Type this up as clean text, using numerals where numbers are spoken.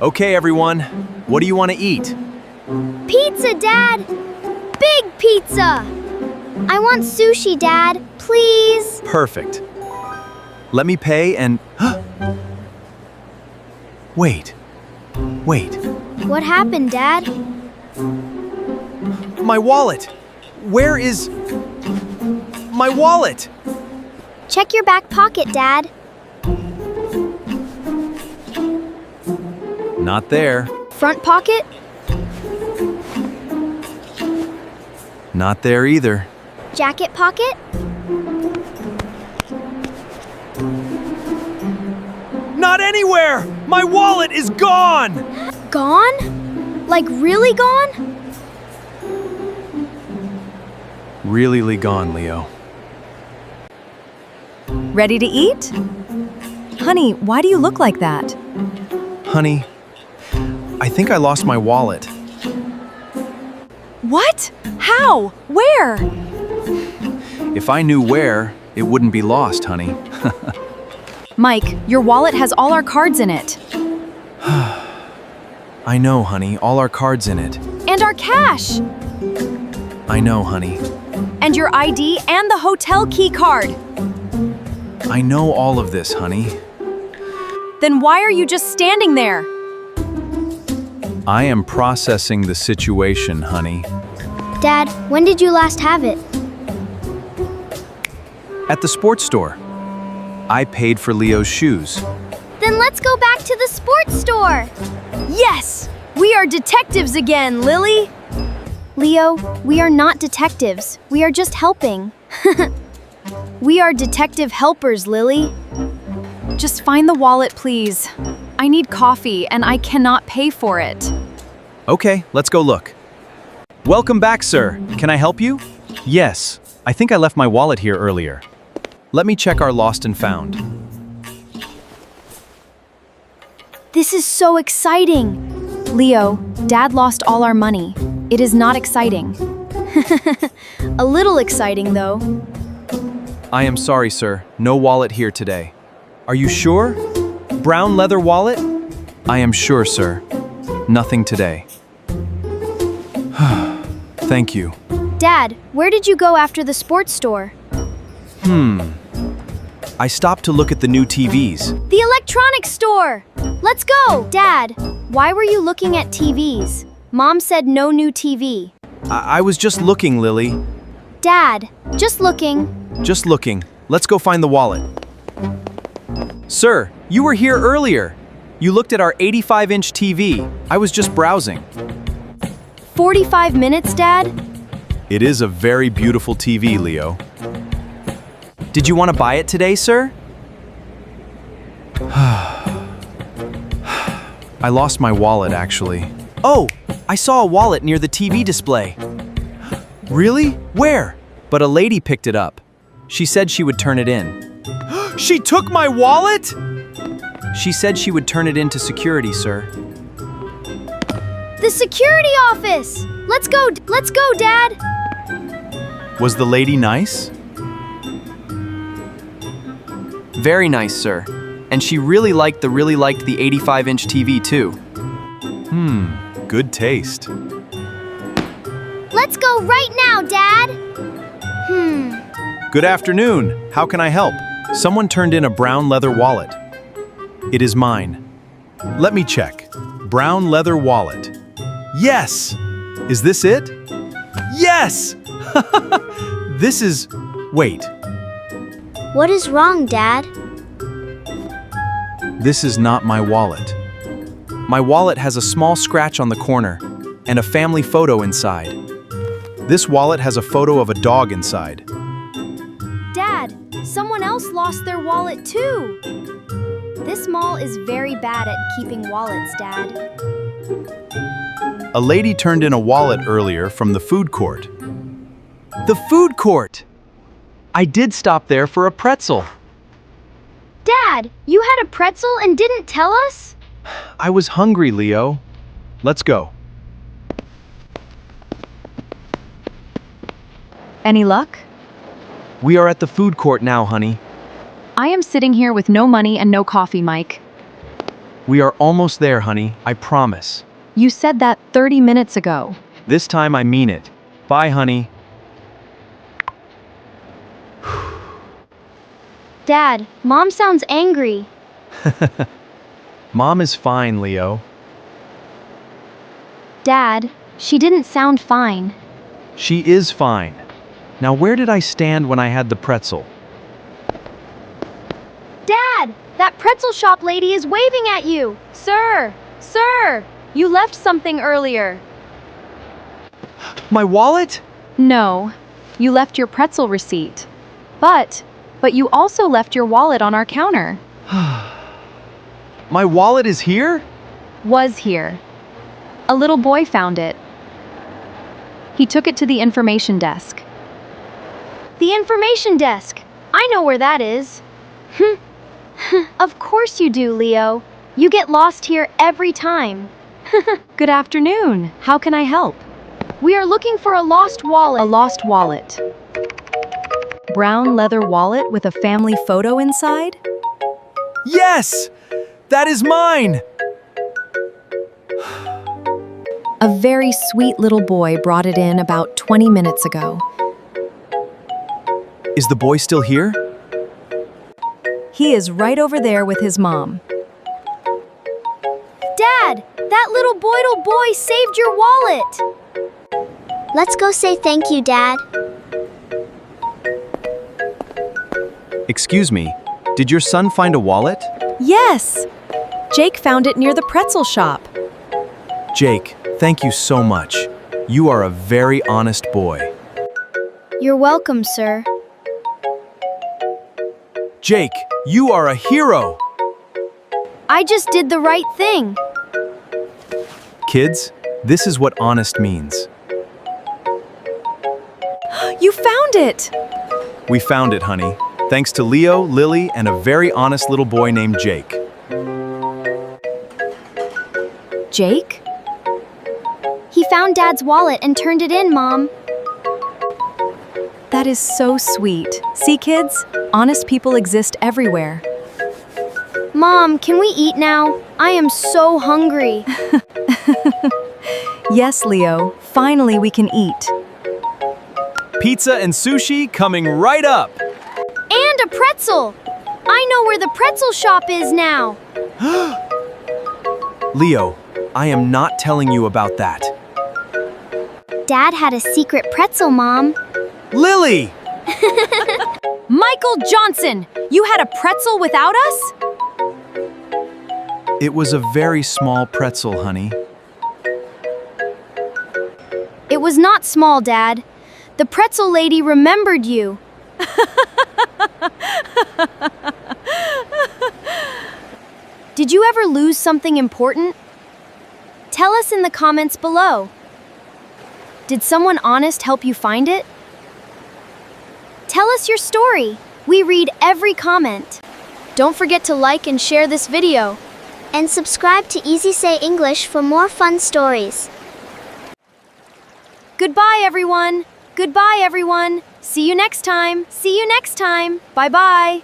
Okay, everyone. What do you want to eat? Pizza, Dad! Big pizza! I want sushi, Dad. Please? Perfect. Let me pay and... Wait. What happened, Dad? My wallet! Where is... my wallet? Check your back pocket, Dad. Not there. Front pocket? Not there either. Jacket pocket? Not anywhere! My wallet is gone! Gone? Like really gone? Really gone, Leo. Ready to eat? Honey, why do you look like that? Honey, I think I lost my wallet. What? How? Where? If I knew where, it wouldn't be lost, honey. Mike, your wallet has all our cards in it. I know, honey, all our cards in it. And our cash. I know, honey. And your ID and the hotel key card. I know all of this, honey. Then why are you just standing there? I am processing the situation, honey. Dad, when did you last have it? At the sports store. I paid for Leo's shoes. Then let's go back to the sports store. Yes! We are detectives again, Lily! Leo, we are not detectives. We are just helping. We are detective helpers, Lily. Just find the wallet, please. I need coffee and I cannot pay for it. Okay, let's go look. Welcome back, sir. Can I help you? Yes, I think I left my wallet here earlier. Let me check our lost and found. This is so exciting. Leo, Dad lost all our money. It is not exciting. A little exciting, though. I am sorry, sir. No wallet here today. Are you sure? Brown leather wallet? I am sure, sir. Nothing today. Thank you. Dad, where did you go after the sports store? I stopped to look at the new TVs. The electronics store! Let's go! Dad, why were you looking at TVs? Mom said no new TV. I was just looking, Lily. Dad, just looking. Just looking. Let's go find the wallet. Sir, you were here earlier. You looked at our 85-inch TV. I was just browsing. 45 minutes, Dad? It is a very beautiful TV, Leo. Did you want to buy it today, sir? I lost my wallet, actually. Oh, I saw a wallet near the TV display. Really? Where? But a lady picked it up. She said she would turn it in. She took my wallet? She said she would turn it into security, sir. The security office! Let's go, Dad! Was the lady nice? Very nice, sir. And she really liked the 85-inch TV, too. Good taste. Let's go right now, Dad! Good afternoon. How can I help? Someone turned in a brown leather wallet. It is mine. Let me check. Brown leather wallet. Yes! Is this it? Yes! This is... Wait. What is wrong, Dad? This is not my wallet. My wallet has a small scratch on the corner and a family photo inside. This wallet has a photo of a dog inside. Dad, someone else lost their wallet too. This mall is very bad at keeping wallets, Dad. A lady turned in a wallet earlier from the food court. The food court! I did stop there for a pretzel. Dad, you had a pretzel and didn't tell us? I was hungry, Leo. Let's go. Any luck? We are at the food court now, honey. I am sitting here with no money and no coffee, Mike. We are almost there, honey. I promise. You said that 30 minutes ago. This time I mean it. Bye, honey. Dad, Mom sounds angry. Mom is fine, Leo. Dad, she didn't sound fine. She is fine. Now, where did I stand when I had the pretzel? Dad, that pretzel shop lady is waving at you. Sir! Sir! You left something earlier. My wallet? No, you left your pretzel receipt. But you also left your wallet on our counter. My wallet is here? Was here. A little boy found it. He took it to the information desk. The information desk. I know where that is. Of course you do, Leo. You get lost here every time. Good afternoon. How can I help? We are looking for a lost wallet. A lost wallet. Brown leather wallet with a family photo inside? Yes! That is mine! A very sweet little boy brought it in about 20 minutes ago. Is the boy still here? He is right over there with his mom. Dad, that little Boydle boy saved your wallet. Let's go say thank you, Dad. Excuse me, did your son find a wallet? Yes! Jake found it near the pretzel shop. Jake, thank you so much. You are a very honest boy. You're welcome, sir. Jake, you are a hero! I just did the right thing. Kids, this is what honest means. You found it! We found it, honey. Thanks to Leo, Lily, and a very honest little boy named Jake. Jake? He found Dad's wallet and turned it in, Mom. That is so sweet. See, kids? Honest people exist everywhere. Mom, can we eat now? I am so hungry. Yes, Leo. Finally, we can eat. Pizza and sushi coming right up! And a pretzel! I know where the pretzel shop is now. Leo, I am not telling you about that. Dad had a secret pretzel, Mom. Lily! Michael Johnson! You had a pretzel without us? It was a very small pretzel, honey. It was not small, Dad. The pretzel lady remembered you. Did you ever lose something important? Tell us in the comments below. Did someone honest help you find it? Tell us your story. We read every comment. Don't forget to like and share this video. And subscribe to Easy Say English for more fun stories. Goodbye, everyone. Goodbye, everyone. See you next time. See you next time. Bye-bye.